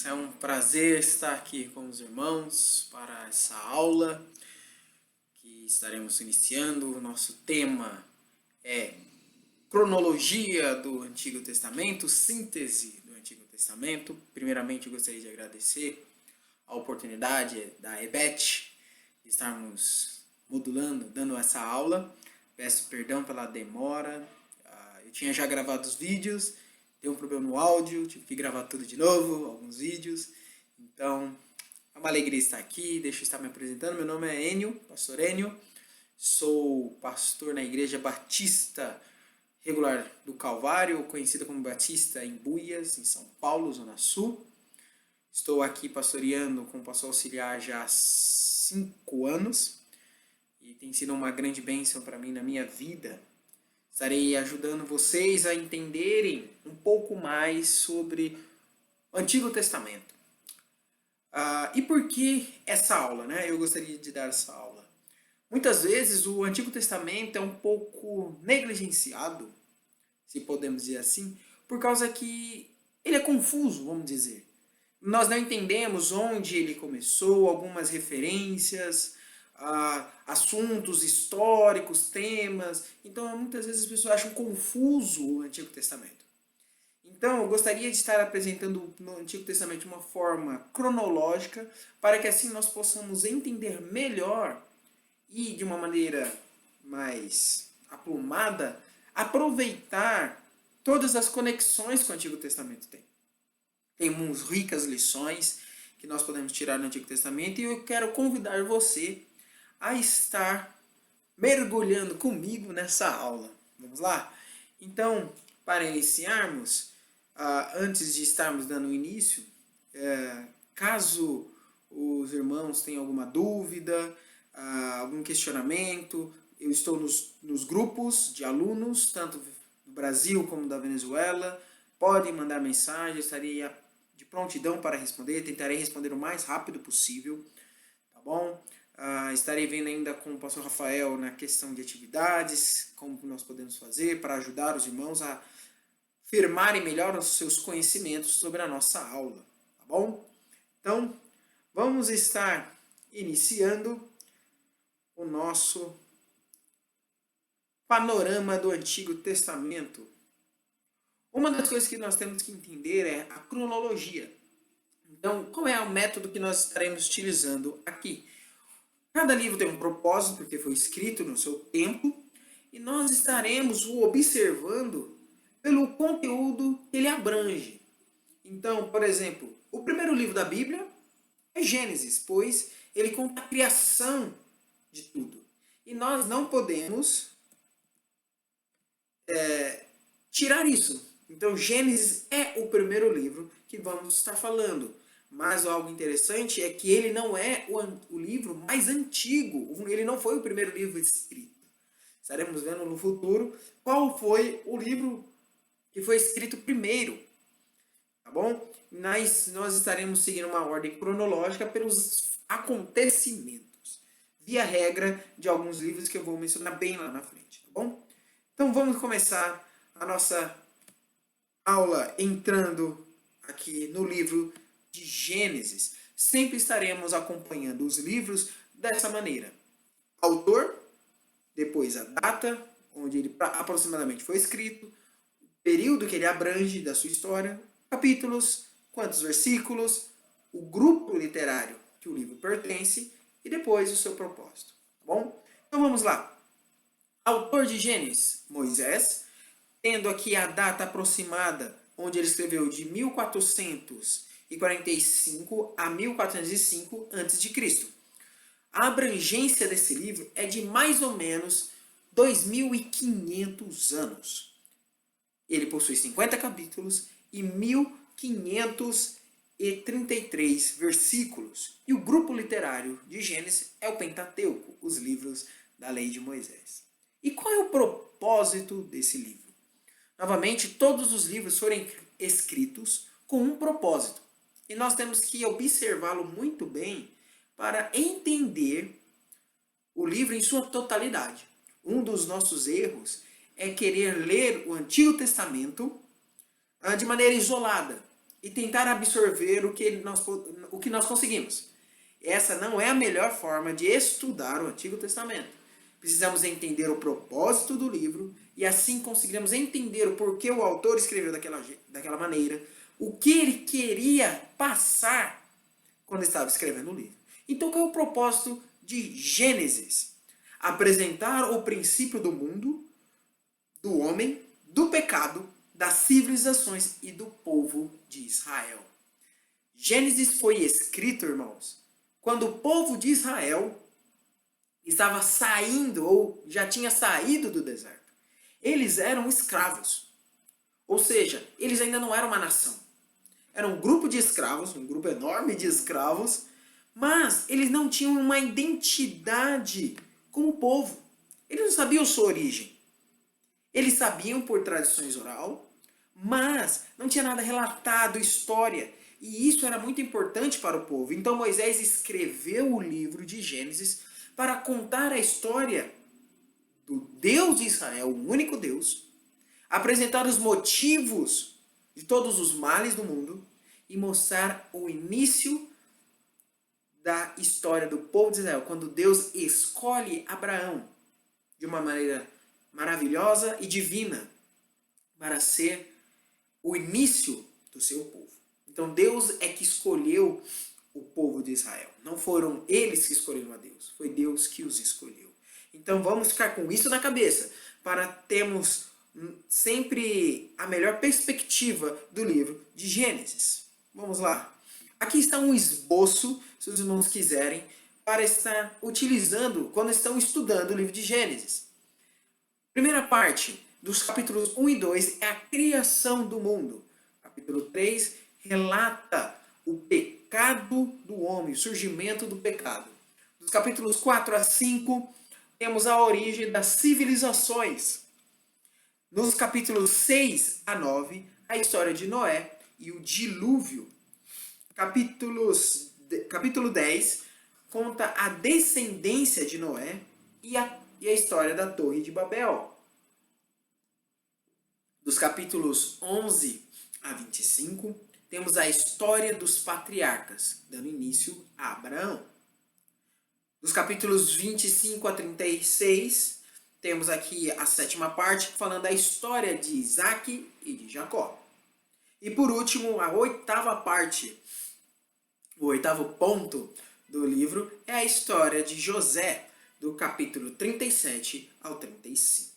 É um prazer estar aqui com os irmãos para essa aula que estaremos iniciando. O nosso tema é cronologia do Antigo Testamento, síntese do Antigo Testamento. Primeiramente, eu gostaria de agradecer a oportunidade da EBET de estarmos modulando, dando essa aula. Peço perdão pela demora. Eu tinha já gravado os vídeos, deu um problema no áudio, tive que gravar tudo de novo, alguns vídeos. Então, é uma alegria estar aqui. Deixa eu estar me apresentando. Meu nome é Enio, pastor Enio. Sou pastor na Igreja Batista Regular do Calvário, conhecida como Batista em Buias, em São Paulo, Zona Sul. Estou aqui pastoreando como pastor auxiliar já há 5 anos e tem sido uma grande bênção para mim na minha vida. Estarei ajudando vocês a entenderem um pouco mais sobre o Antigo Testamento. E por que essa aula, né? Eu gostaria de dar essa aula. Muitas vezes o Antigo Testamento é um pouco negligenciado, se podemos dizer assim, por causa que ele é confuso, vamos dizer. Nós não entendemos onde ele começou, algumas referências, assuntos históricos, temas. Então, muitas vezes as pessoas acham confuso o Antigo Testamento. Então, eu gostaria de estar apresentando no Antigo Testamento de uma forma cronológica, para que assim nós possamos entender melhor e de uma maneira mais aplumada, aproveitar todas as conexões que o Antigo Testamento tem. Temos ricas lições que nós podemos tirar do Antigo Testamento e eu quero convidar você a estar mergulhando comigo nessa aula. Vamos lá? Então, para iniciarmos, antes de estarmos dando início, caso os irmãos tenham alguma dúvida, algum questionamento, eu estou nos grupos de alunos, tanto do Brasil como da Venezuela. Podem mandar mensagem, estarei de prontidão para responder, tentarei responder o mais rápido possível, tá bom? Estarei vendo ainda com o pastor Rafael na questão de atividades, como nós podemos fazer para ajudar os irmãos a firmarem melhor os seus conhecimentos sobre a nossa aula, tá bom? Então, vamos estar iniciando o nosso panorama do Antigo Testamento. Uma das coisas que nós temos que entender é a cronologia. Então, qual é o método que nós estaremos utilizando aqui? Cada livro tem um propósito, porque foi escrito no seu tempo, e nós estaremos o observando pelo conteúdo que ele abrange. Então, por exemplo, o primeiro livro da Bíblia é Gênesis, pois ele conta a criação de tudo. E nós não podemos tirar isso. Então, Gênesis é o primeiro livro que vamos estar falando. Mas algo interessante é que ele não é o livro mais antigo. Ele não foi o primeiro livro escrito. Estaremos vendo no futuro qual foi o livro que foi escrito primeiro. Tá bom? Nós estaremos seguindo uma ordem cronológica pelos acontecimentos. Via regra de alguns livros que eu vou mencionar bem lá na frente. Tá bom? Então vamos começar a nossa aula entrando aqui no livro de Gênesis. Sempre estaremos acompanhando os livros dessa maneira. Autor, depois a data, onde ele aproximadamente foi escrito, o período que ele abrange da sua história, capítulos, quantos versículos, o grupo literário que o livro pertence e depois o seu propósito. Tá bom? Então vamos lá. Autor de Gênesis, Moisés, tendo aqui a data aproximada, onde ele escreveu de 1445 a 1405 a.C. A abrangência desse livro é de mais ou menos 2.500 anos. Ele possui 50 capítulos e 1.533 versículos. E o grupo literário de Gênesis é o Pentateuco, os livros da lei de Moisés. E qual é o propósito desse livro? Novamente, todos os livros foram escritos com um propósito. E nós temos que observá-lo muito bem para entender o livro em sua totalidade. Um dos nossos erros é querer ler o Antigo Testamento de maneira isolada. e tentar absorver o que nós conseguimos. Essa não é a melhor forma de estudar o Antigo Testamento. Precisamos entender o propósito do livro e assim conseguiremos entender o porquê o autor escreveu daquela maneira, o que ele queria passar quando estava escrevendo o livro. Então, qual é o propósito de Gênesis? Apresentar o princípio do mundo, do homem, do pecado, das civilizações e do povo de Israel. Gênesis foi escrito, irmãos, quando o povo de Israel estava saindo ou já tinha saído do deserto. Eles eram escravos. Ou seja, eles ainda não eram uma nação. Era um grupo de escravos, um grupo enorme de escravos, mas eles não tinham uma identidade como povo. Eles não sabiam sua origem. Eles sabiam por tradições oral, mas não tinha nada relatado, história. E isso era muito importante para o povo. Então Moisés escreveu o livro de Gênesis para contar a história do Deus de Israel, o único Deus, apresentar os motivos de todos os males do mundo e mostrar o início da história do povo de Israel, quando Deus escolhe Abraão de uma maneira maravilhosa e divina para ser o início do seu povo. Então Deus é que escolheu o povo de Israel. Não foram eles que escolheram a Deus, foi Deus que os escolheu. Então vamos ficar com isso na cabeça para termos sempre a melhor perspectiva do livro de Gênesis. Vamos lá. Aqui está um esboço, se os irmãos quiserem, para estar utilizando quando estão estudando o livro de Gênesis. Primeira parte dos capítulos 1 e 2 é a criação do mundo. Capítulo 3 relata o pecado do homem, o surgimento do pecado. Dos capítulos 4 a 5 temos a origem das civilizações. Nos capítulos 6 a 9, a história de Noé e o dilúvio. Capítulo 10 conta a descendência de Noé e a história da Torre de Babel. Dos capítulos 11 a 25, temos a história dos patriarcas, dando início a Abraão. Dos capítulos 25 a 36, temos aqui a sétima parte, falando da história de Isaac e de Jacó. E por último, a oitava parte, o oitavo ponto do livro é a história de José, do capítulo 37 ao 35.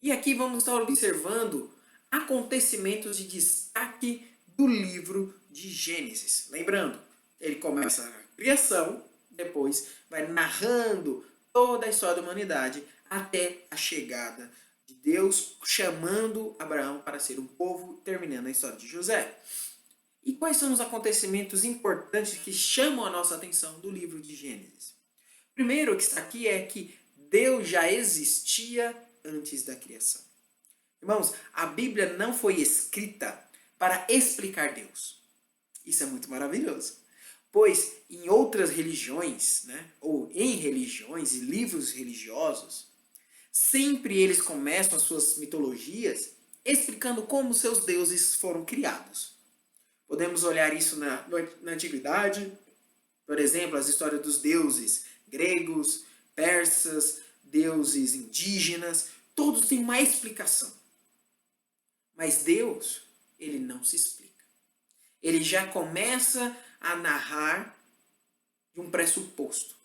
E aqui vamos estar observando acontecimentos de destaque do livro de Gênesis. Lembrando, ele começa a criação, depois vai narrando toda a história da humanidade até a chegada de Deus chamando Abraão para ser um povo, terminando a história de José. E quais são os acontecimentos importantes que chamam a nossa atenção do livro de Gênesis? Primeiro que está aqui é que Deus já existia antes da criação. Irmãos, a Bíblia não foi escrita para explicar Deus. Isso é muito maravilhoso. Pois em outras religiões, ou em religiões e livros religiosos, sempre eles começam as suas mitologias explicando como seus deuses foram criados. Podemos olhar isso na Antiguidade, por exemplo, as histórias dos deuses gregos, persas, deuses indígenas, todos têm uma explicação. Mas Deus, ele não se explica. Ele já começa a narrar de um pressuposto.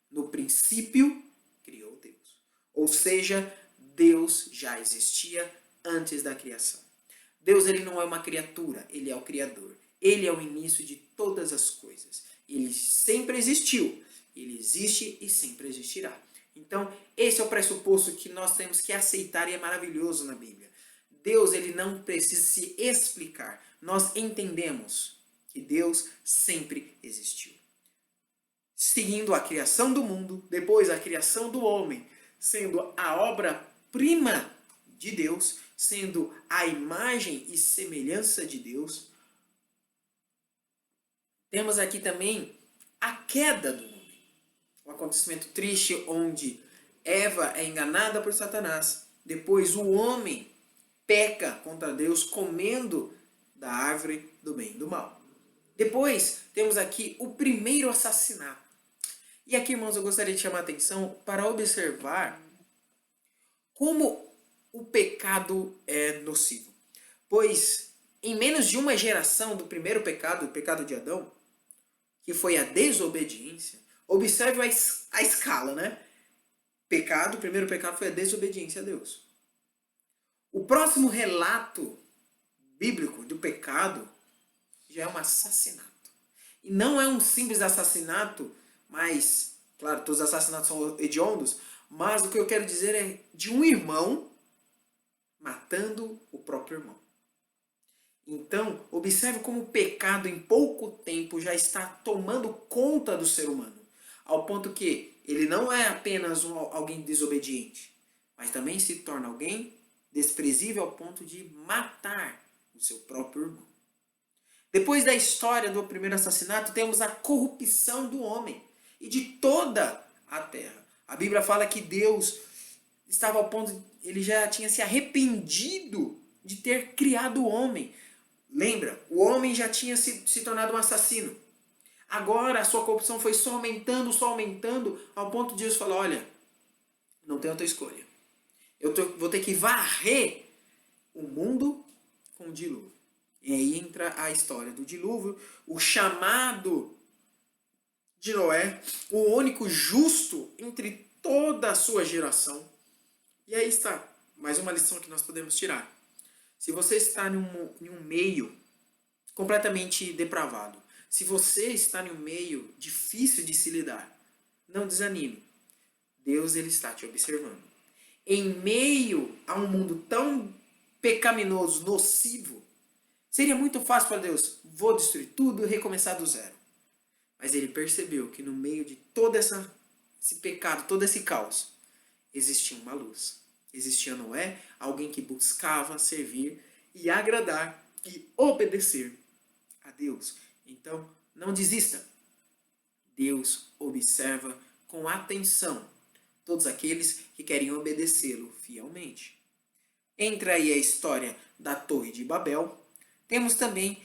No princípio, criou Deus. Ou seja, Deus já existia antes da criação. Deus, ele não é uma criatura, ele é o Criador. Ele é o início de todas as coisas. Ele sempre existiu, ele existe e sempre existirá. Então, esse é o pressuposto que nós temos que aceitar e é maravilhoso na Bíblia. Deus, ele não precisa se explicar. Nós entendemos que Deus sempre existiu. Seguindo a criação do mundo, depois a criação do homem, sendo a obra-prima de Deus, sendo a imagem e semelhança de Deus, temos aqui também a queda do homem. Um acontecimento triste onde Eva é enganada por Satanás. Depois o homem peca contra Deus comendo da árvore do bem e do mal. Depois, temos aqui o primeiro assassinato. E aqui, irmãos, eu gostaria de chamar a atenção para observar como o pecado é nocivo. Pois, em menos de uma geração do primeiro pecado, o pecado de Adão, que foi a desobediência, observe a escala, né? O primeiro pecado foi a desobediência a Deus. O próximo relato bíblico do pecado já é um assassinato. E não é um simples assassinato, mas, claro, todos os assassinatos são hediondos, mas o que eu quero dizer é de um irmão matando o próprio irmão. Então, observe como o pecado em pouco tempo já está tomando conta do ser humano, ao ponto que ele não é apenas alguém desobediente, mas também se torna alguém desprezível ao ponto de matar o seu próprio irmão. Depois da história do primeiro assassinato, temos a corrupção do homem e de toda a terra. A Bíblia fala que Deus estava ao ponto, ele já tinha se arrependido de ter criado o homem. Lembra? O homem já tinha se tornado um assassino. Agora a sua corrupção foi só aumentando, ao ponto de Deus falar, olha, não tem outra escolha. Vou ter que varrer o mundo com o dilúvio. E aí entra a história do dilúvio, o chamado de Noé, o único justo entre toda a sua geração. E aí está, mais uma lição que nós podemos tirar. Se você está em um meio completamente depravado, se você está em um meio difícil de se lidar, não desanime. Deus ele está te observando. Em meio a um mundo tão pecaminoso, nocivo, seria muito fácil para Deus, vou destruir tudo e recomeçar do zero. Mas ele percebeu que no meio de todo esse pecado, todo esse caos, existia uma luz. Existia Noé, alguém que buscava servir e agradar e obedecer a Deus. Então, não desista. Deus observa com atenção todos aqueles que querem obedecê-lo fielmente. Entra aí a história da Torre de Babel. Temos também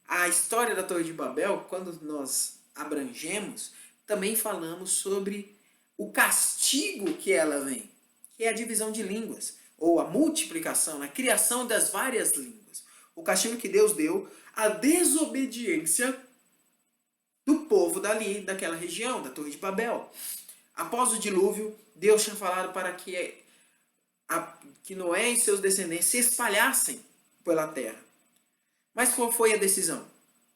a história da Torre de Babel, quando nós abrangemos, também falamos sobre o castigo que ela vem, que é a divisão de línguas, ou a multiplicação, a criação das várias línguas. O castigo que Deus deu à desobediência do povo daquela região, da Torre de Babel. Após o dilúvio, Deus tinha falado para que Noé e seus descendentes se espalhassem pela terra. Mas qual foi a decisão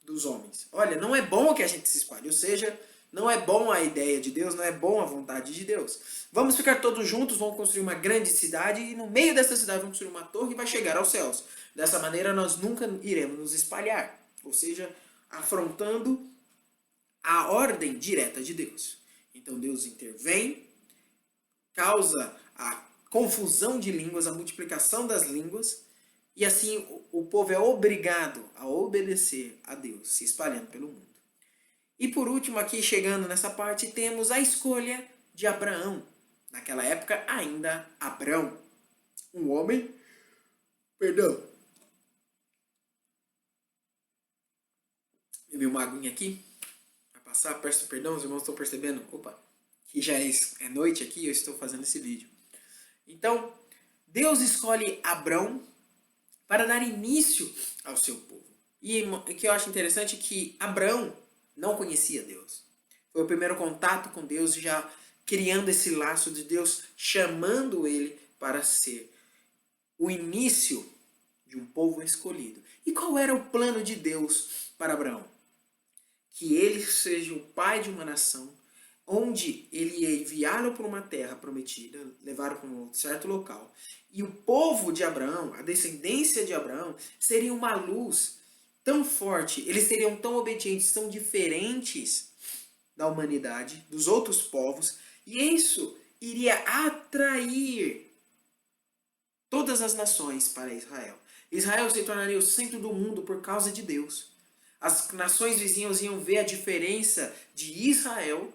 dos homens? Olha, não é bom que a gente se espalhe, ou seja, não é bom a ideia de Deus, não é bom a vontade de Deus. Vamos ficar todos juntos, vamos construir uma grande cidade e no meio dessa cidade vamos construir uma torre e vai chegar aos céus. Dessa maneira nós nunca iremos nos espalhar, ou seja, afrontando a ordem direta de Deus. Então Deus intervém, causa a confusão de línguas, a multiplicação das línguas, e assim o povo é obrigado a obedecer a Deus, se espalhando pelo mundo. E por último, aqui chegando nessa parte, temos a escolha de Abraão. Naquela época, ainda Abrão, um homem, bebi uma aguinha aqui, a passar, peço perdão, os irmãos estão percebendo, que já é noite aqui, eu estou fazendo esse vídeo. Então, Deus escolhe Abrão para dar início ao seu povo. E o que eu acho interessante é que Abrão não conhecia Deus. Foi o primeiro contato com Deus, já criando esse laço de Deus, chamando ele para ser o início de um povo escolhido. E qual era o plano de Deus para Abraão? Que ele seja o pai de uma nação, onde ele ia enviá-lo para uma terra prometida, levá-lo para um certo local. E o povo de Abraão, a descendência de Abraão, seria uma luz tão forte, eles seriam tão obedientes, tão diferentes da humanidade, dos outros povos, e isso iria atrair todas as nações para Israel. Israel se tornaria o centro do mundo por causa de Deus. As nações vizinhas iam ver a diferença de Israel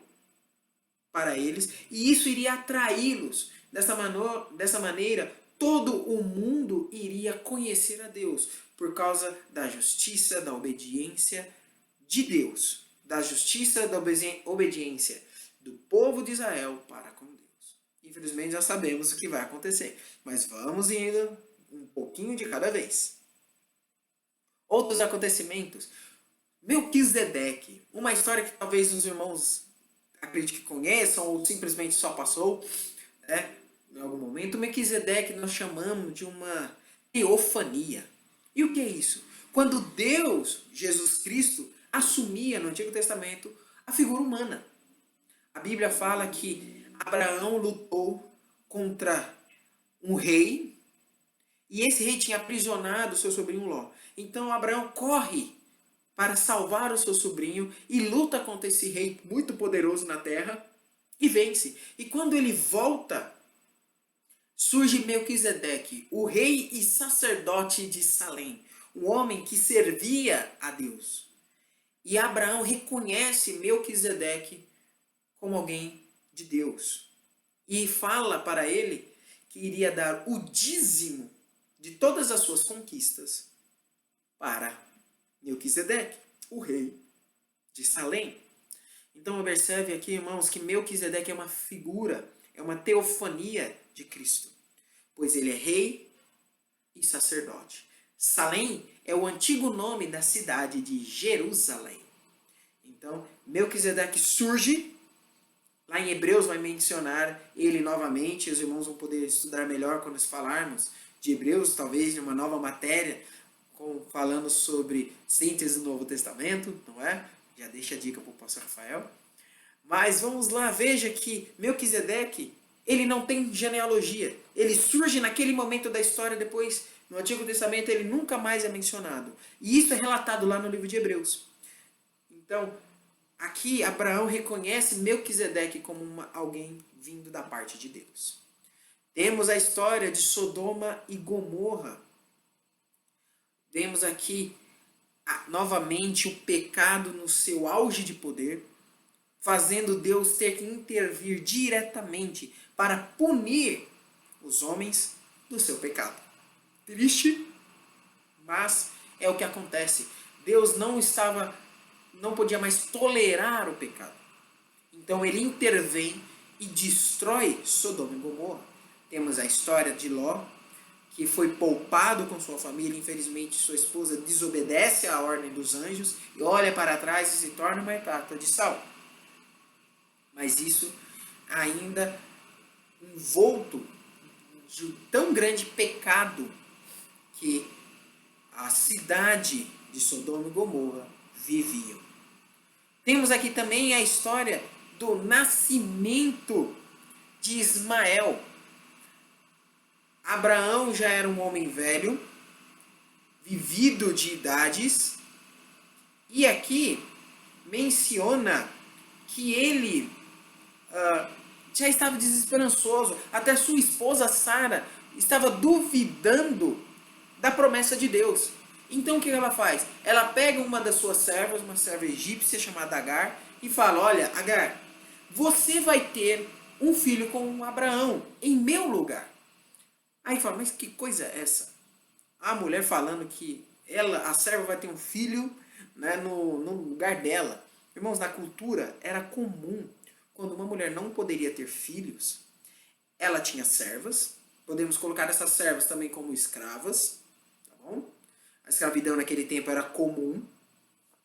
para eles, e isso iria atraí-los. Dessa maneira, todo o mundo iria conhecer a Deus por causa da justiça, da obediência de Deus, da justiça, da obediência do povo de Israel para com Deus. Infelizmente já sabemos o que vai acontecer, mas vamos indo um pouquinho de cada vez. Outros acontecimentos. Melquisedeque, uma história que talvez os irmãos acredito que conheçam ou simplesmente só passou, né? Em algum momento, Melquisedeque nós chamamos de uma teofania. E o que é isso? Quando Deus, Jesus Cristo, assumia no Antigo Testamento a figura humana. A Bíblia fala que Abraão lutou contra um rei e esse rei tinha aprisionado seu sobrinho Ló. Então Abraão corre para salvar o seu sobrinho e luta contra esse rei muito poderoso na terra e vence. E quando ele volta, surge Melquisedeque, o rei e sacerdote de Salém, um homem que servia a Deus. E Abraão reconhece Melquisedeque como alguém de Deus. E fala para ele que iria dar o dízimo de todas as suas conquistas para Melquisedeque, o rei de Salém. Então observe aqui, irmãos, que Melquisedeque é uma figura, é uma teofania de Cristo, pois ele é rei e sacerdote. Salém é o antigo nome da cidade de Jerusalém. Então, Melquisedeque surge, lá em Hebreus vai mencionar ele novamente, os irmãos vão poder estudar melhor quando falarmos de Hebreus, talvez de uma nova matéria, falando sobre síntese do Novo Testamento, não é? Já deixa a dica para o pastor Rafael. Mas vamos lá, veja que Melquisedeque, ele não tem genealogia. Ele surge naquele momento da história, depois, no Antigo Testamento, ele nunca mais é mencionado. E isso é relatado lá no livro de Hebreus. Então, aqui Abraão reconhece Melquisedeque como alguém vindo da parte de Deus. Temos a história de Sodoma e Gomorra. Vemos aqui novamente o pecado no seu auge de poder, fazendo Deus ter que intervir diretamente para punir os homens do seu pecado. Triste, mas é o que acontece. Deus não podia mais tolerar o pecado. Então ele intervém e destrói Sodoma e Gomorra. Temos a história de Ló, que foi poupado com sua família. Infelizmente, sua esposa desobedece à ordem dos anjos e olha para trás e se torna uma estátua de sal. Mas isso ainda envolto de tão grande pecado que a cidade de Sodoma e Gomorra viviam. Temos aqui também a história do nascimento de Ismael. Abraão já era um homem velho, vivido de idades, e aqui menciona que ele já estava desesperançoso. Até sua esposa Sara estava duvidando da promessa de Deus. Então o que ela faz? Ela pega uma das suas servas, uma serva egípcia chamada Agar, e fala: olha, Agar, você vai ter um filho com Abraão, em meu lugar. Aí fala: mas que coisa é essa? A mulher falando que a serva vai ter um filho, né, no lugar dela. Irmãos, na cultura era comum, quando uma mulher não poderia ter filhos, ela tinha servas. Podemos colocar essas servas também como escravas, tá bom? A escravidão naquele tempo era comum,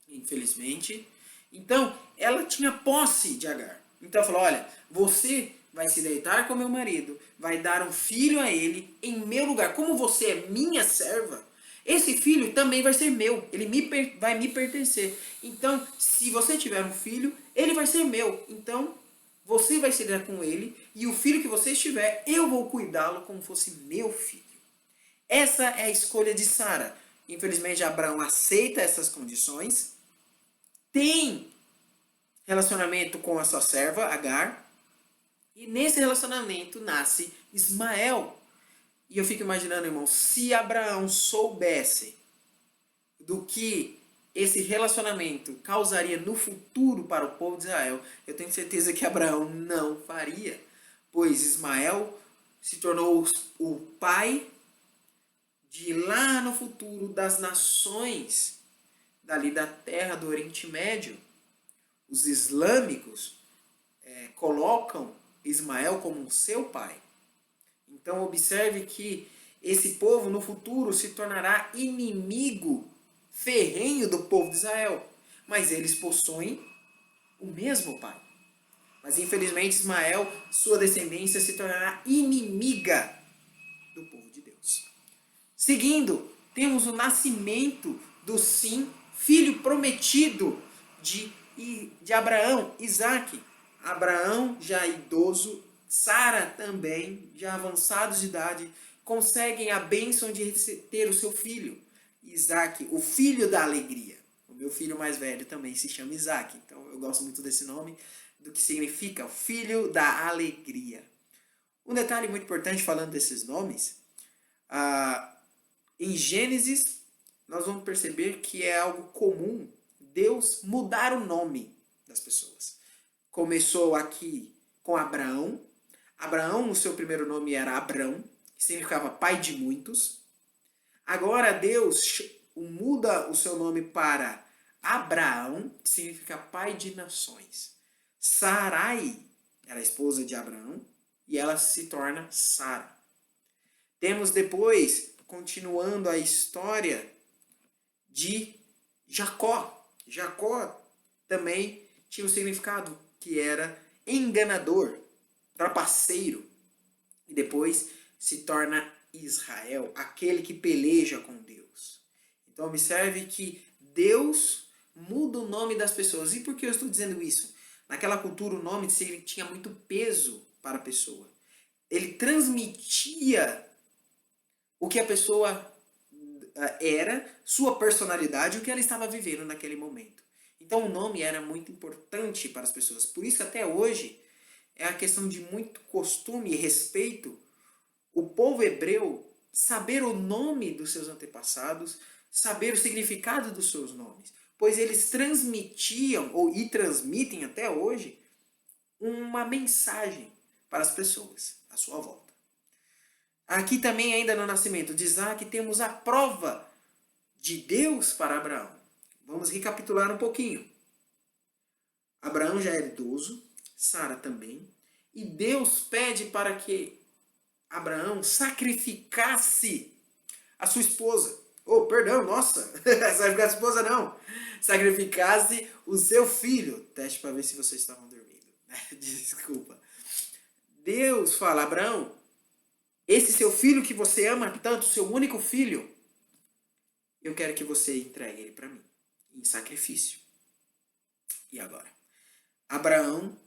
infelizmente. Então, ela tinha posse de Agar. Então ela falou: olha, você vai se deitar com meu marido, vai dar um filho a ele em meu lugar. Como você é minha serva, esse filho também vai ser meu, ele vai me pertencer. Então, se você tiver um filho, ele vai ser meu. Então, você vai se dar com ele, e o filho que você tiver, eu vou cuidá-lo como fosse meu filho. Essa é a escolha de Sara. Infelizmente, Abraão aceita essas condições, tem relacionamento com a sua serva, Agar, e nesse relacionamento nasce Ismael. E eu fico imaginando, irmão, se Abraão soubesse do que esse relacionamento causaria no futuro para o povo de Israel, eu tenho certeza que Abraão não faria, pois Ismael se tornou o pai de lá no futuro das nações dali da terra do Oriente Médio. Os islâmicos colocam Ismael como seu pai. Então observe que esse povo no futuro se tornará inimigo ferrenho do povo de Israel. Mas eles possuem o mesmo pai. Mas infelizmente Ismael, sua descendência, se tornará inimiga do povo de Deus. Seguindo, temos o nascimento do sim filho prometido de Abraão, Isaque. Abraão, já idoso, Sara também, já avançados de idade, conseguem a bênção de ter o seu filho, Isaque, o filho da alegria. O meu filho mais velho também se chama Isaque, então eu gosto muito desse nome, do que significa o filho da alegria. Um detalhe muito importante falando desses nomes, em Gênesis nós vamos perceber que é algo comum Deus mudar o nome das pessoas. Começou aqui com Abraão. Abraão, o seu primeiro nome era Abrão, que significava pai de muitos. Agora Deus muda o seu nome para Abraão, que significa pai de nações. Sarai era a esposa de Abraão e ela se torna Sara. Temos depois, continuando a história de Jacó. Jacó também tinha um significado que era enganador, trapaceiro. E depois se torna Israel, aquele que peleja com Deus. Então observe que Deus muda o nome das pessoas. E por que eu estou dizendo isso? Naquela cultura o nome tinha muito peso para a pessoa. Ele transmitia o que a pessoa era, sua personalidade, o que ela estava vivendo naquele momento. Então o nome era muito importante para as pessoas. Por isso até hoje é a questão de muito costume e respeito o povo hebreu saber o nome dos seus antepassados, saber o significado dos seus nomes, pois eles transmitiam e transmitem até hoje uma mensagem para as pessoas à sua volta. Aqui também, ainda no nascimento de Isaque, temos a prova de Deus para Abraão. Vamos recapitular um pouquinho. Abraão já era idoso, Sara também, e Deus pede para que Abraão sacrificasse a sua esposa. Oh, perdão, nossa, sacrificar a esposa não. Sacrificasse o seu filho. Teste para ver se vocês estavam dormindo. Desculpa. Deus fala, Abraão, esse seu filho que você ama tanto, seu único filho, eu quero que você entregue ele para mim, em sacrifício. E agora? Abraão,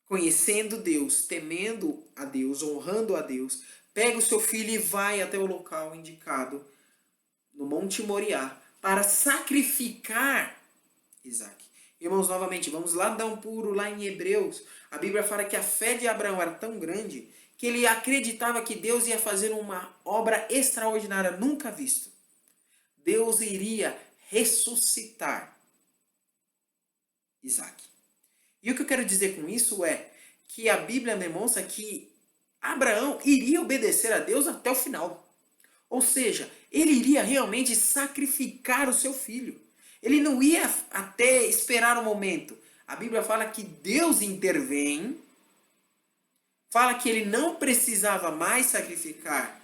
conhecendo Deus, temendo a Deus, honrando a Deus, pega o seu filho e vai até o local indicado, no Monte Moriá, para sacrificar Isaque. Irmãos, novamente, vamos lá dar um pulo lá em Hebreus. A Bíblia fala que a fé de Abraão era tão grande que ele acreditava que Deus ia fazer uma obra extraordinária, nunca vista. Deus iria ressuscitar Isaque. E o que eu quero dizer com isso é que a Bíblia demonstra que Abraão iria obedecer a Deus até o final. Ou seja, ele iria realmente sacrificar o seu filho. Ele não ia até esperar o momento. A Bíblia fala que Deus intervém, fala que ele não precisava mais sacrificar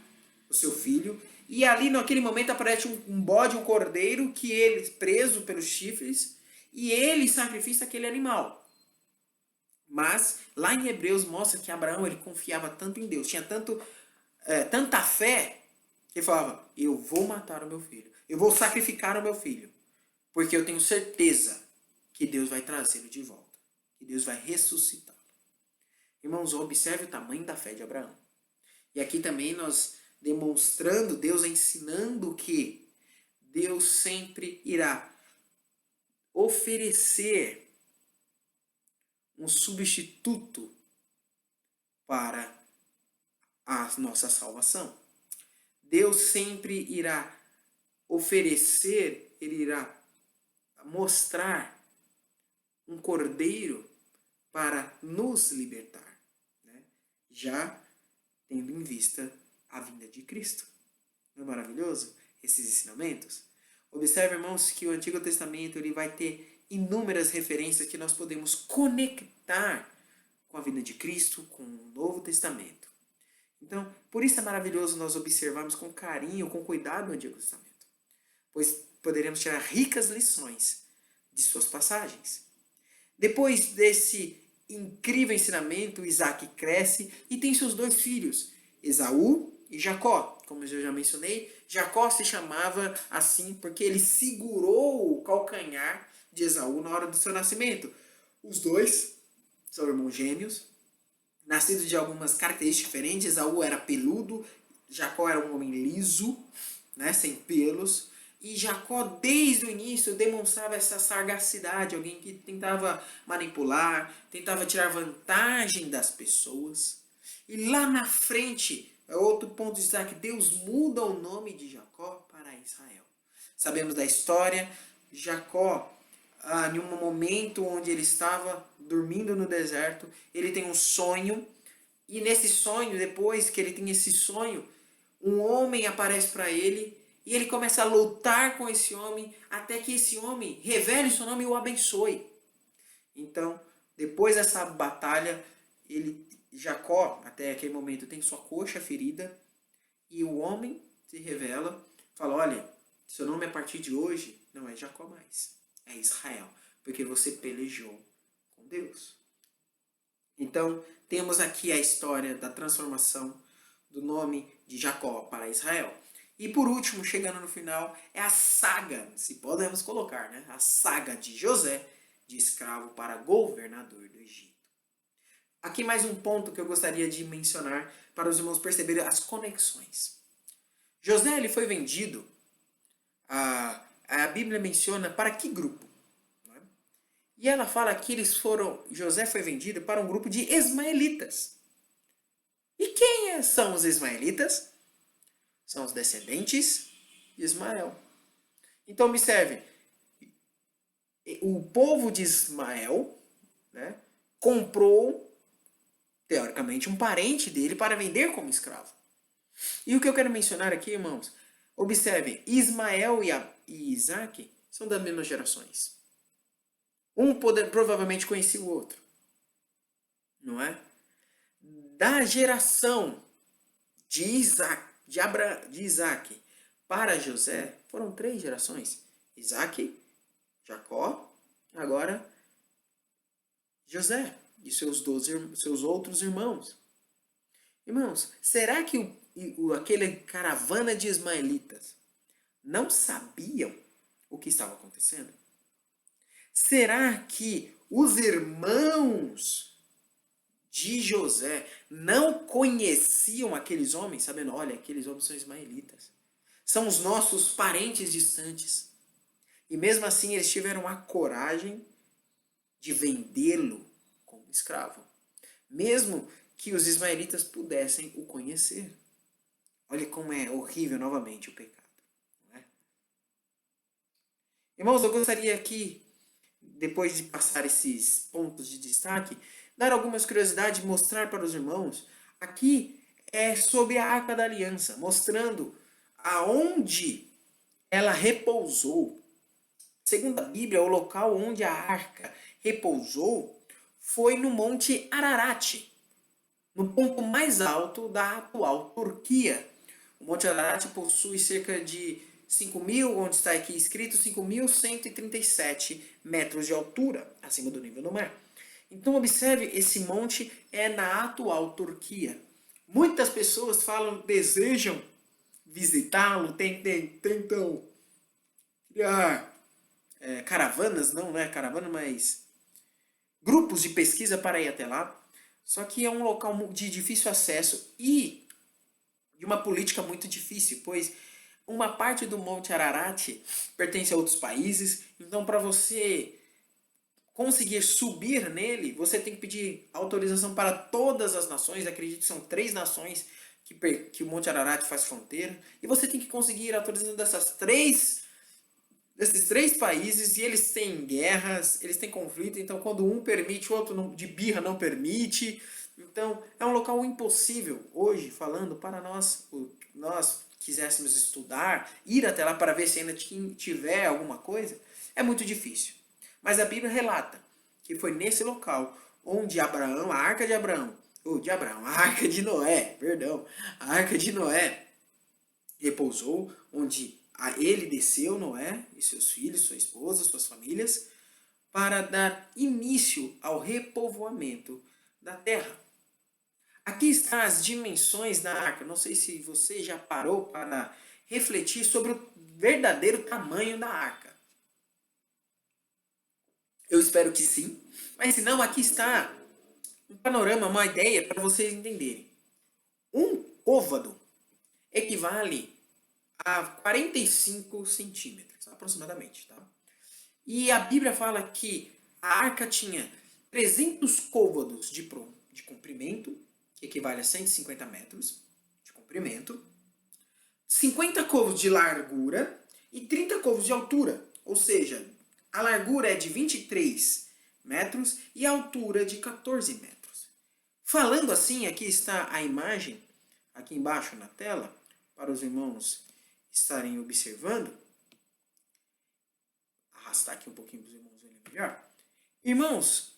o seu filho, e ali naquele momento aparece um bode, um cordeiro, que ele preso pelos chifres, e ele sacrifica aquele animal. Mas lá em Hebreus mostra que Abraão ele confiava tanto em Deus, tinha tanta fé, que ele falava, eu vou matar o meu filho, eu vou sacrificar o meu filho, porque eu tenho certeza que Deus vai trazê-lo de volta, que Deus vai ressuscitá-lo. Irmãos, observe o tamanho da fé de Abraão. E aqui também nós demonstrando, Deus ensinando que Deus sempre irá oferecer um substituto para a nossa salvação. Deus sempre irá oferecer, ele irá mostrar um cordeiro para nos libertar. Já tendo em vista a vinda de Cristo. Não é maravilhoso esses ensinamentos? Observe, irmãos, que o Antigo Testamento ele vai ter inúmeras referências que nós podemos conectar com a vinda de Cristo, com o Novo Testamento. Então, por isso é maravilhoso nós observarmos com carinho, com cuidado o Antigo Testamento, pois poderemos tirar ricas lições de suas passagens. Depois desse incrível ensinamento, Isaac cresce e tem seus 2 filhos, Esaú e Jacó. Como eu já mencionei, Jacó se chamava assim porque ele segurou o calcanhar de Esaú na hora do seu nascimento. Os 2 são irmãos gêmeos, nascidos de algumas características diferentes. Esaú era peludo, Jacó era um homem liso, né, sem pelos. E Jacó, desde o início, demonstrava essa sagacidade, alguém que tentava manipular, tentava tirar vantagem das pessoas. E lá na frente, é outro ponto de destaque, Deus muda o nome de Jacó para Israel. Sabemos da história, Jacó, em um momento onde ele estava dormindo no deserto, ele tem um sonho, e nesse sonho, depois que ele tem esse sonho, um homem aparece para ele, e ele começa a lutar com esse homem, até que esse homem revele seu nome e o abençoe. Então, depois dessa batalha, Jacó, até aquele momento, tem sua coxa ferida, e o homem se revela, fala, olha, seu nome a partir de hoje não é Jacó mais, é Israel, porque você pelejou com Deus. Então, temos aqui a história da transformação do nome de Jacó para Israel. E por último, chegando no final, é a saga, se podemos colocar, né? A saga de José, de escravo para governador do Egito. Aqui mais um ponto que eu gostaria de mencionar para os irmãos perceberem as conexões. José ele foi vendido, a Bíblia menciona para que grupo? E ela fala que José foi vendido para um grupo de ismaelitas. E quem são os ismaelitas? São os descendentes de Ismael. Então observe, o povo de Ismael, né, comprou, teoricamente, um parente dele para vender como escravo. E o que eu quero mencionar aqui, irmãos, observe, Ismael e Isaac são das mesmas gerações. Um provavelmente conhecia o outro, não é? Da geração de Isaac para José, foram 3 gerações. Isaac, Jacó, agora José e seus outros irmãos. Irmãos, será que aquele caravana de ismaelitas não sabiam o que estava acontecendo? Será que os irmãos de José não conheciam aqueles homens, sabendo, olha, aqueles homens são ismaelitas, são os nossos parentes distantes. E mesmo assim eles tiveram a coragem de vendê-lo como escravo, mesmo que os ismaelitas pudessem o conhecer. Olha como é horrível novamente o pecado. Não é? Irmãos, eu gostaria aqui, depois de passar esses pontos de destaque, dar algumas curiosidades e mostrar para os irmãos. Aqui é sobre a Arca da Aliança, mostrando aonde ela repousou. Segundo a Bíblia, o local onde a arca repousou foi no Monte Ararat, no ponto mais alto da atual Turquia. O Monte Ararat possui cerca de 5.000, onde está aqui escrito, 5.137 metros de altura, acima do nível do mar. Então observe, esse monte é na atual Turquia. Muitas pessoas desejam visitá-lo, tentam criar caravanas, não é caravana, mas grupos de pesquisa para ir até lá. Só que é um local de difícil acesso e de uma política muito difícil, pois uma parte do Monte Ararat pertence a outros países, então para você conseguir subir nele, você tem que pedir autorização para todas as nações. Acredito que são 3 nações que o Monte Ararat faz fronteira, e você tem que conseguir a autorização desses 3 países, e eles têm guerras, eles têm conflito, então quando um permite, o outro de birra não permite, Então, é um local impossível hoje, falando para nós quiséssemos estudar, ir até lá para ver se ainda tiver alguma coisa, é muito difícil. Mas a Bíblia relata que foi nesse local onde Abraão, a arca de Abraão, a arca de Noé, perdão, a arca de Noé repousou, onde ele desceu, Noé e seus filhos, sua esposa, suas famílias, para dar início ao repovoamento da terra. Aqui estão as dimensões da arca. Não sei se você já parou para refletir sobre o verdadeiro tamanho da arca. Eu espero que sim. Mas se não, aqui está um panorama, uma ideia para vocês entenderem. Um côvado equivale a 45 centímetros, aproximadamente. Tá? E a Bíblia fala que a arca tinha 300 côvados de comprimento, que equivale a 150 metros de comprimento, 50 côvados de largura e 30 côvados de altura. Ou seja, a largura é de 23 metros e a altura de 14 metros. Falando assim, aqui está a imagem, aqui embaixo na tela, para os irmãos estarem observando. Arrastar aqui um pouquinho para os irmãos verem melhor. Irmãos,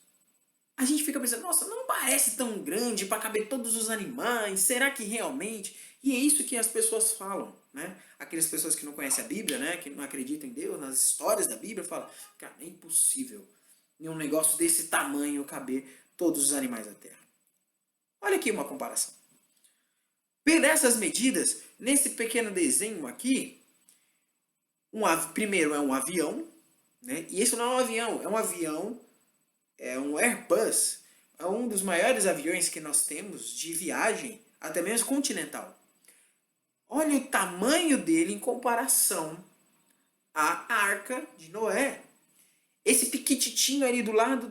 a gente fica pensando, nossa, não parece tão grande para caber todos os animais, será que realmente? E é isso que as pessoas falam, né? Aquelas pessoas que não conhecem a Bíblia, né? Que não acreditam em Deus, nas histórias da Bíblia, falam, cara, é impossível em um negócio desse tamanho caber todos os animais da Terra. Olha aqui uma comparação. Por essas medidas, nesse pequeno desenho aqui, primeiro é um avião, né? E esse não é um avião, é um Airbus, é um dos maiores aviões que nós temos de viagem, até mesmo continental. Olha o tamanho dele em comparação à Arca de Noé. Esse piquititinho ali do lado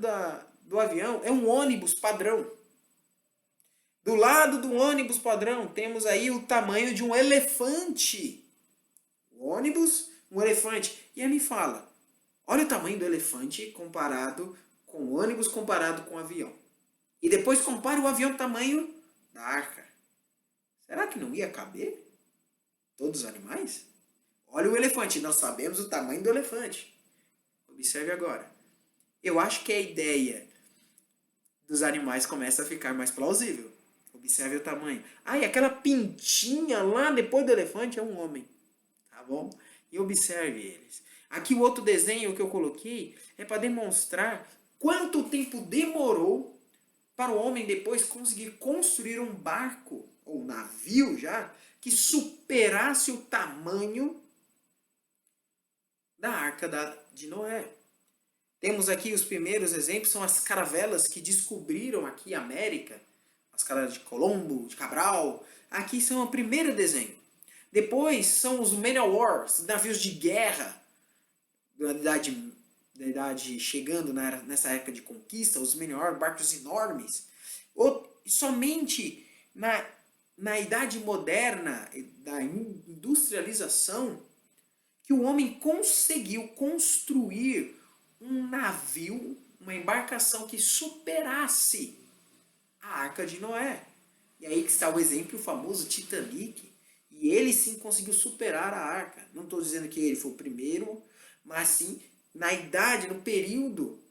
do avião é um ônibus padrão. Do lado do ônibus padrão temos aí o tamanho de um elefante. O ônibus, um elefante. E aí me fala, olha o tamanho do elefante comparado com o ônibus, comparado com o avião. E depois compara o avião tamanho da arca. Será que não ia caber todos os animais? Olha o elefante, nós sabemos o tamanho do elefante. Observe agora. Eu acho que a ideia dos animais começa a ficar mais plausível. Observe o tamanho. E aquela pintinha lá depois do elefante é um homem. Tá bom? E observe eles. Aqui o outro desenho que eu coloquei é para demonstrar quanto tempo demorou para o homem depois conseguir construir um barco, ou navio já, que superasse o tamanho da Arca de Noé. Temos aqui os primeiros exemplos, são as caravelas que descobriram aqui a América, as caravelas de Colombo, de Cabral. Aqui são o primeiro desenho. Depois são os Man of War, os navios de guerra, da idade chegando nessa época de conquista, os Man of War, barcos enormes. Somente na idade moderna da industrialização que o homem conseguiu construir um navio, uma embarcação que superasse a Arca de Noé. E aí que está o exemplo, o famoso Titanic. E ele sim conseguiu superar a arca. Não estou dizendo que ele foi o primeiro, mas sim na idade, no período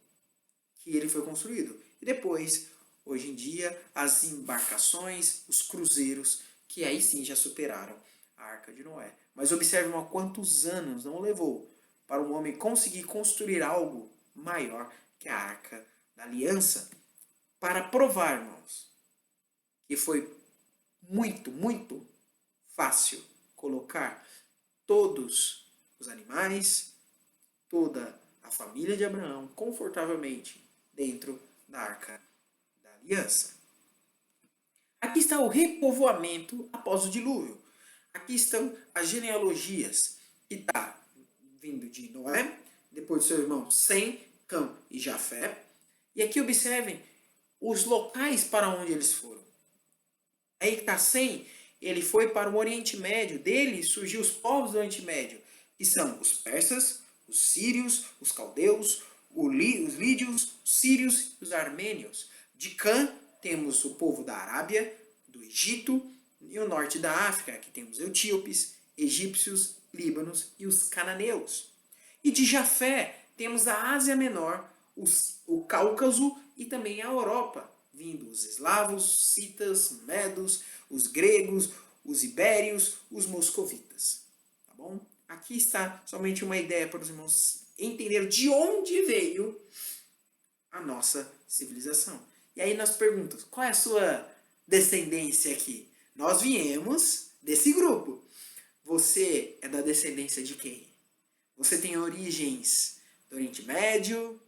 que ele foi construído. E depois, hoje em dia, as embarcações, os cruzeiros, que aí sim já superaram a Arca de Noé. Mas observe quantos anos não levou para um homem conseguir construir algo maior que a Arca da Aliança, para provar, irmãos, que foi muito, muito fácil colocar todos os animais, toda a família de Abraão confortavelmente dentro da Arca da Aliança. Aqui está o repovoamento após o dilúvio. Aqui estão as genealogias que está vindo de Noé, depois do seu irmão Sem, Cã e Jafé. E aqui observem os locais para onde eles foram. Aí está Sem, ele foi para o Oriente Médio. Dele surgiu os povos do Oriente Médio, que são os persas, os sírios, os caldeus, os lídios, os sírios e os armênios. De Cã temos o povo da Arábia, do Egito e o norte da África, que temos etíopes, egípcios, líbanos e os cananeus. E de Jafé temos a Ásia Menor, o Cáucaso e também a Europa, vindo os eslavos, citas, medos, os gregos, os ibérios, os moscovitas. Tá bom? Aqui está somente uma ideia para os irmãos entenderem de onde veio a nossa civilização. E aí nós perguntamos, qual é a sua descendência aqui? Nós viemos desse grupo. Você é da descendência de quem? Você tem origens do Oriente Médio,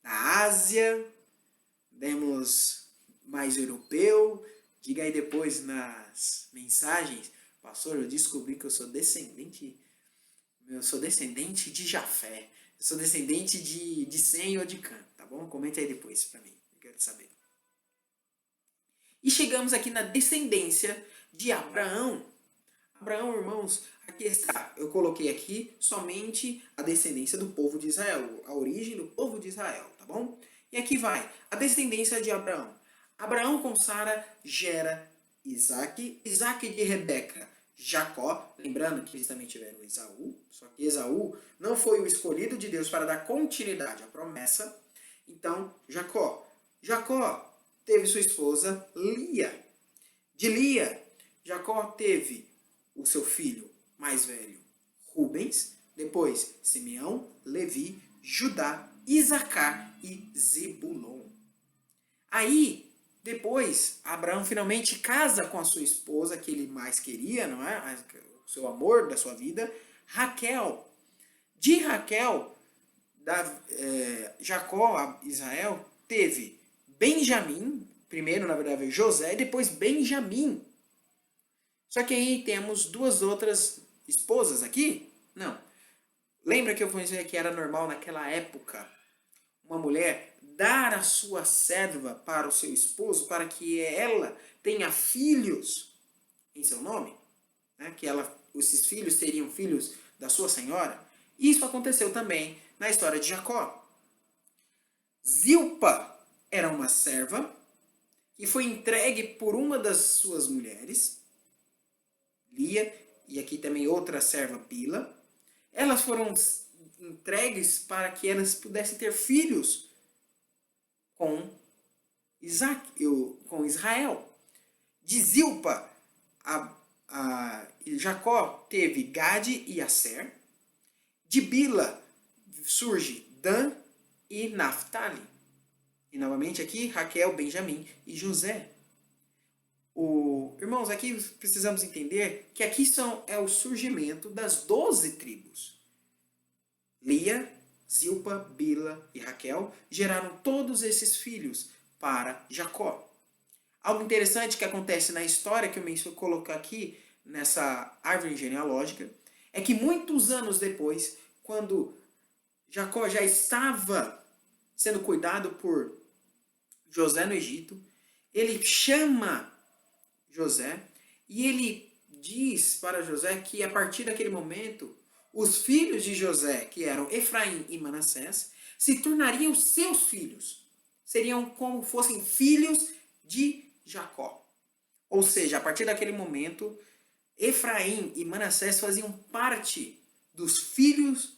da Ásia, demos mais europeu. Diga aí depois nas mensagens, pastor, eu descobri que eu sou descendente de Jafé, eu sou descendente de Sem ou de Cã, tá bom? Comenta aí depois para mim, eu quero saber. E chegamos aqui na descendência de Abraão. Abraão, irmãos, aqui está. Eu coloquei aqui somente a descendência do povo de Israel, a origem do povo de Israel, tá bom? E aqui vai, a descendência de Abraão. Abraão com Sara gera Isaac, Isaac de Rebeca, Jacó, lembrando que eles também tiveram Esaú, só que Esaú não foi o escolhido de Deus para dar continuidade à promessa. Então, Jacó teve sua esposa Lia. De Lia, Jacó teve o seu filho mais velho, Rubens, depois Simeão, Levi, Judá, Isacar e Zebulon. Aí, depois, Abraão finalmente casa com a sua esposa, que ele mais queria, não é? O seu amor da sua vida, Raquel. De Raquel, Jacó, Israel, teve Benjamim, primeiro, na verdade, José, e depois Benjamim. Só que aí temos duas outras esposas aqui? Não. Lembra que eu falei que era normal naquela época uma mulher dar a sua serva para o seu esposo para que ela tenha filhos em seu nome? Né? Que esses filhos seriam filhos da sua senhora? Isso aconteceu também na história de Jacó. Zilpa era uma serva que foi entregue por uma das suas mulheres, Lia, e aqui também outra serva, Bila. Elas foram entregues para que elas pudessem ter filhos com Israel. De Zilpa, Jacó teve Gade e Aser. De Bila surge Dan e Naphtali. E novamente aqui, Raquel, Benjamim e José. Irmãos, aqui precisamos entender que aqui é o surgimento das 12 tribos. Lia, Zilpa, Bila e Raquel geraram todos esses filhos para Jacó. Algo interessante que acontece na história, que eu coloco aqui nessa árvore genealógica, é que muitos anos depois, quando Jacó já estava sendo cuidado por José no Egito, ele chama José e ele diz para José que a partir daquele momento os filhos de José, que eram Efraim e Manassés, se tornariam seus filhos. Seriam como fossem filhos de Jacó. Ou seja, a partir daquele momento, Efraim e Manassés faziam parte dos filhos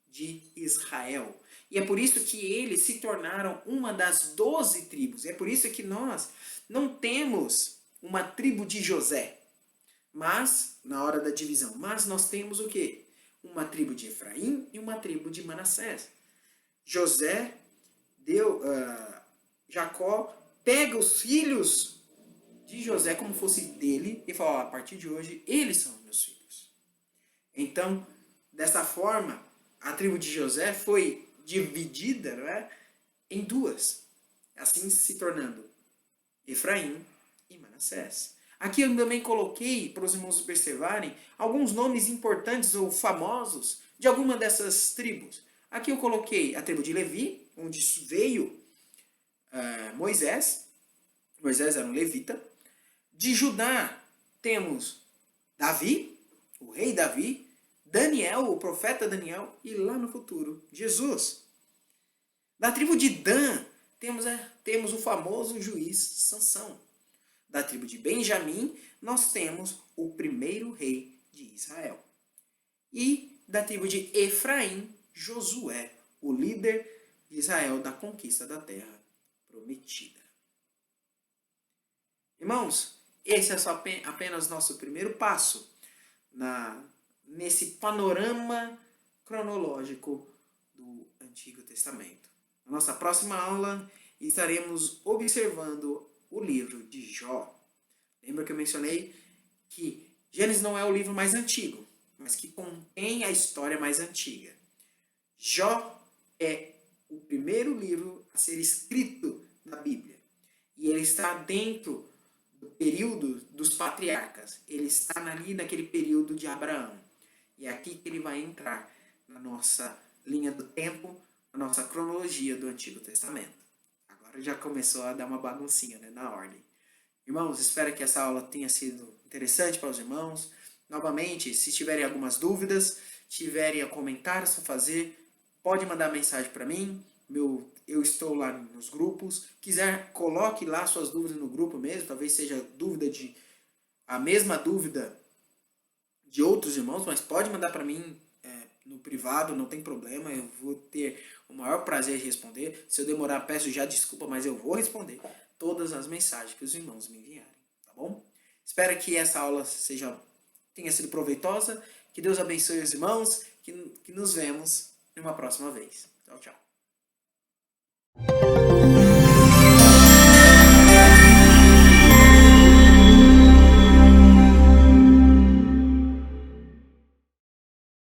de Israel. E é por isso que eles se tornaram uma das 12 tribos. É por isso que nós não temos uma tribo de José, mas na hora da divisão. Mas nós temos o quê? Uma tribo de Efraim e uma tribo de Manassés. Jacó pega os filhos de José como fosse dele e fala, a partir de hoje, eles são meus filhos. Então, dessa forma, a tribo de José foi dividida, não é, em duas, assim se tornando Efraim e Manassés. Aqui eu também coloquei, para os irmãos observarem, alguns nomes importantes ou famosos de alguma dessas tribos. Aqui eu coloquei a tribo de Levi, onde veio Moisés. Moisés era um levita. De Judá temos Davi, o rei Davi, Daniel, o profeta Daniel, e lá no futuro, Jesus. Da tribo de Dan temos o famoso juiz Sansão. Da tribo de Benjamim, nós temos o primeiro rei de Israel. E da tribo de Efraim, Josué, o líder de Israel da conquista da terra prometida. Irmãos, esse é só apenas nosso primeiro passo nesse panorama cronológico do Antigo Testamento. Na nossa próxima aula, estaremos observando o livro de Jó. Lembra que eu mencionei que Gênesis não é o livro mais antigo, mas que contém a história mais antiga. Jó é o primeiro livro a ser escrito na Bíblia. E ele está dentro do período dos patriarcas. Ele está ali naquele período de Abraão. E é aqui que ele vai entrar na nossa linha do tempo, na nossa cronologia do Antigo Testamento. Agora já começou a dar uma baguncinha, né, na ordem. Irmãos, espero que essa aula tenha sido interessante para os irmãos. Novamente, se tiverem algumas dúvidas, tiverem comentários a fazer, pode mandar mensagem para mim. Eu estou lá nos grupos. Quiser, coloque lá suas dúvidas no grupo mesmo. Talvez seja a mesma dúvida de outros irmãos, mas pode mandar para mim no privado, não tem problema. Eu vou ter o maior prazer de responder. Se eu demorar, peço já desculpa, mas eu vou responder todas as mensagens que os irmãos me enviarem, tá bom? Espero que essa aula tenha sido proveitosa. Que Deus abençoe os irmãos. Que nos vemos numa próxima vez. Tchau, tchau.